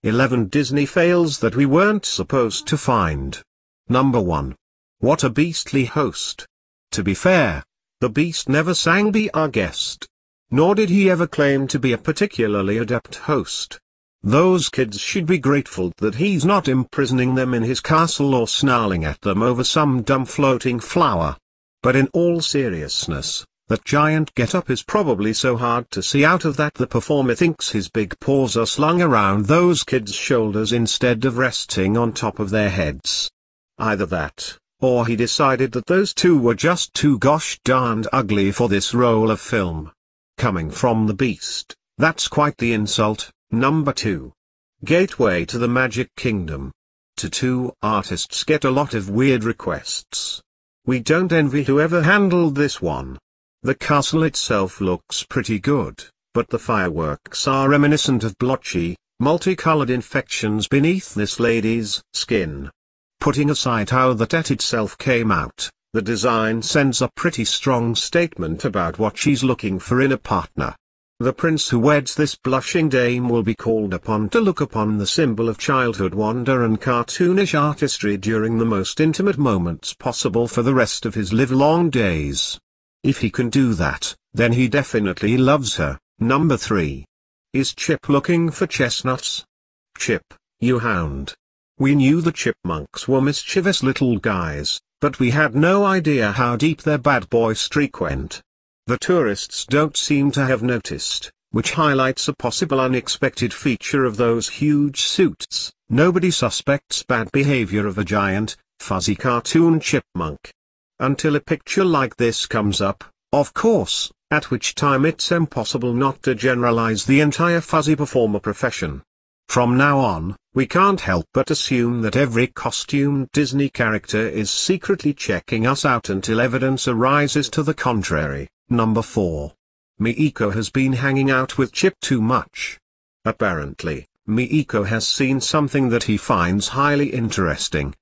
11 Disney fails that we weren't supposed to find. Number 1. What a beastly host. To be fair, the Beast never sang Be Our Guest. Nor did he ever claim to be a particularly adept host. Those kids should be grateful that he's not imprisoning them in his castle or snarling at them over some dumb floating flower. But in all seriousness, that giant get-up is probably so hard to see out of that the performer thinks his big paws are slung around those kids' shoulders instead of resting on top of their heads. Either that, or he decided that those two were just too gosh darned ugly for this role of film. Coming from the Beast, that's quite the insult. Number 2. Gateway to the Magic Kingdom. Tattoo artists get a lot of weird requests. We don't envy whoever handled this one. The castle itself looks pretty good, but the fireworks are reminiscent of blotchy, multicolored infections beneath this lady's skin. Putting aside how the tat itself came out, the design sends a pretty strong statement about what she's looking for in a partner. The prince who weds this blushing dame will be called upon to look upon the symbol of childhood wonder and cartoonish artistry during the most intimate moments possible for the rest of his livelong days. If he can do that, then he definitely loves her. Number 3. Is Chip looking for chestnuts? Chip, you hound. We knew the chipmunks were mischievous little guys, but we had no idea how deep their bad boy streak went. The tourists don't seem to have noticed, which highlights a possible unexpected feature of those huge suits. Nobody suspects bad behavior of a giant, fuzzy cartoon chipmunk. Until a picture like this comes up, of course, at which time it's impossible not to generalize the entire fuzzy performer profession. From now on, we can't help but assume that every costumed Disney character is secretly checking us out until evidence arises to the contrary. Number 4. Meeko has been hanging out with Chip too much. Apparently, Meeko has seen something that he finds highly interesting.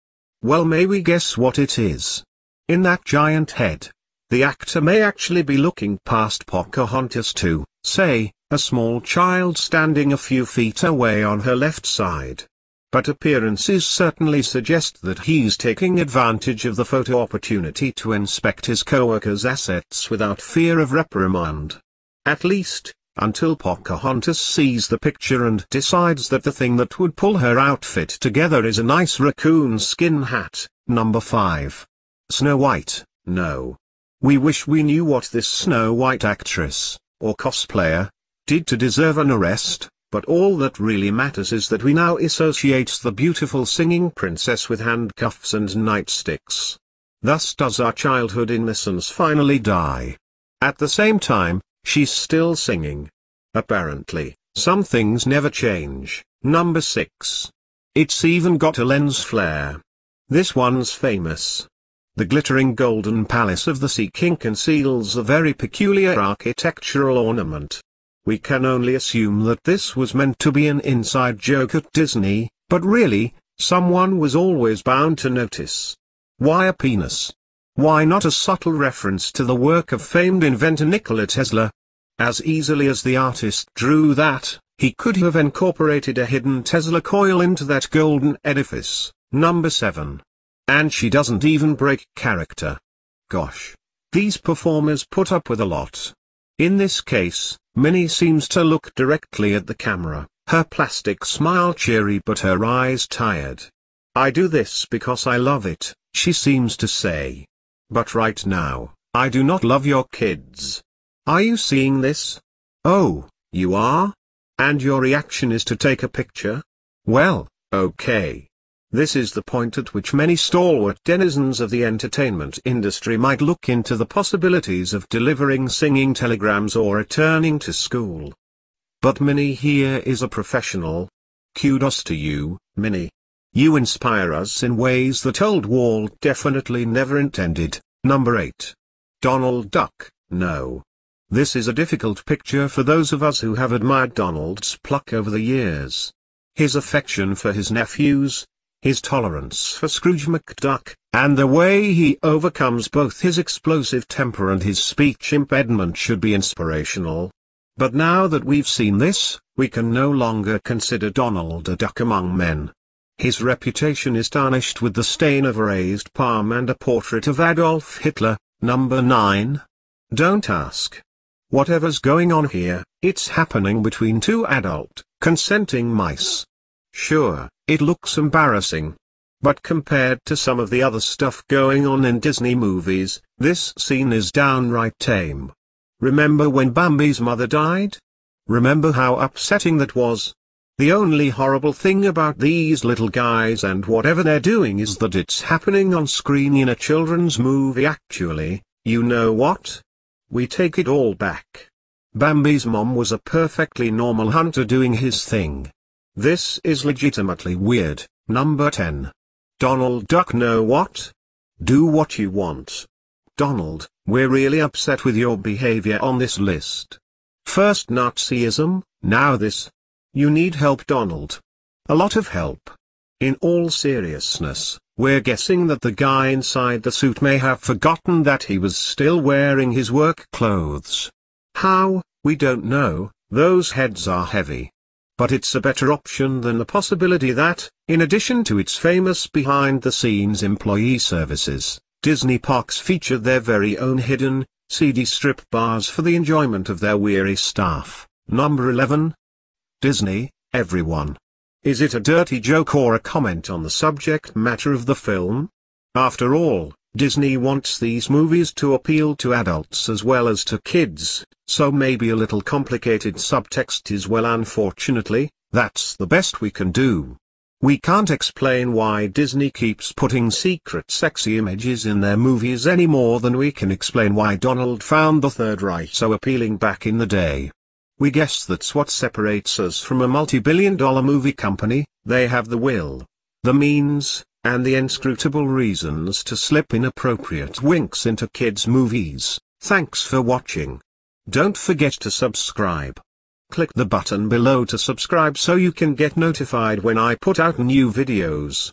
Well, may we guess what it is? In that giant head, the actor may actually be looking past Pocahontas to, say, a small child standing a few feet away on her left side. But appearances certainly suggest that he's taking advantage of the photo opportunity to inspect his coworkers' assets without fear of reprimand. At least, until Pocahontas sees the picture and decides that the thing that would pull her outfit together is a nice raccoon skin hat. Number 5. Snow White. No. We wish we knew what this Snow White actress, or cosplayer, did to deserve an arrest. But all that really matters is that we now associate the beautiful singing princess with handcuffs and nightsticks. Thus does our childhood innocence finally die. At the same time, she's still singing. Apparently, some things never change. Number 6. It's even got a lens flare. This one's famous. The glittering golden palace of the Sea King conceals a very peculiar architectural ornament. We can only assume that this was meant to be an inside joke at Disney, but really, someone was always bound to notice. Why a penis? Why not a subtle reference to the work of famed inventor Nikola Tesla? As easily as the artist drew that, he could have incorporated a hidden Tesla coil into that golden edifice. Number 7. And she doesn't even break character. Gosh. These performers put up with a lot. In this case, Minnie seems to look directly at the camera, her plastic smile cheery but her eyes tired. I do this because I love it, she seems to say. But right now, I do not love your kids. Are you seeing this? Oh, you are? And your reaction is to take a picture? Well, okay. This is the point at which many stalwart denizens of the entertainment industry might look into the possibilities of delivering singing telegrams or returning to school. But Minnie here is a professional. Kudos to you, Minnie. You inspire us in ways that old Walt definitely never intended. Number 8. Donald Duck. No. This is a difficult picture for those of us who have admired Donald's pluck over the years. His affection for his nephews, his tolerance for Scrooge McDuck, and the way he overcomes both his explosive temper and his speech impediment should be inspirational. But now that we've seen this, We can no longer consider Donald a duck among men. His reputation is tarnished with the stain of a raised palm and a portrait of Adolf Hitler. Number 9. Don't ask. Whatever's going on here, it's happening between two adult, consenting mice. Sure, it looks embarrassing. But compared to some of the other stuff going on in Disney movies, this scene is downright tame. Remember when Bambi's mother died? Remember how upsetting that was? The only horrible thing about these little guys and whatever they're doing is that it's happening on screen in a children's movie actually. You know what? We take it all back. Bambi's mom was a perfectly normal hunter doing his thing. This is legitimately weird. Number 10. Donald Duck, know what? Do what you want. Donald, we're really upset with your behavior on this list. First Nazism, now this. You need help, Donald. A lot of help. In all seriousness, we're guessing that the guy inside the suit may have forgotten that he was still wearing his work clothes. How, we don't know, those heads are heavy. But it's a better option than the possibility that, in addition to its famous behind-the-scenes employee services, Disney parks feature their very own hidden, seedy strip bars for the enjoyment of their weary staff. Number 11. Disney, everyone. Is it a dirty joke or a comment on the subject matter of the film? After all, Disney wants these movies to appeal to adults as well as to kids, so maybe a little complicated subtext is well, unfortunately, that's the best we can do. We can't explain why Disney keeps putting secret sexy images in their movies any more than we can explain why Donald found the Third Reich so appealing back in the day. We guess that's what separates us from a multi-billion-dollar movie company. They have the will, the means, and the inscrutable reasons to slip inappropriate winks into kids' movies. Thanks for watching. Don't forget to subscribe. Click the button below to subscribe so you can get notified when I put out new videos.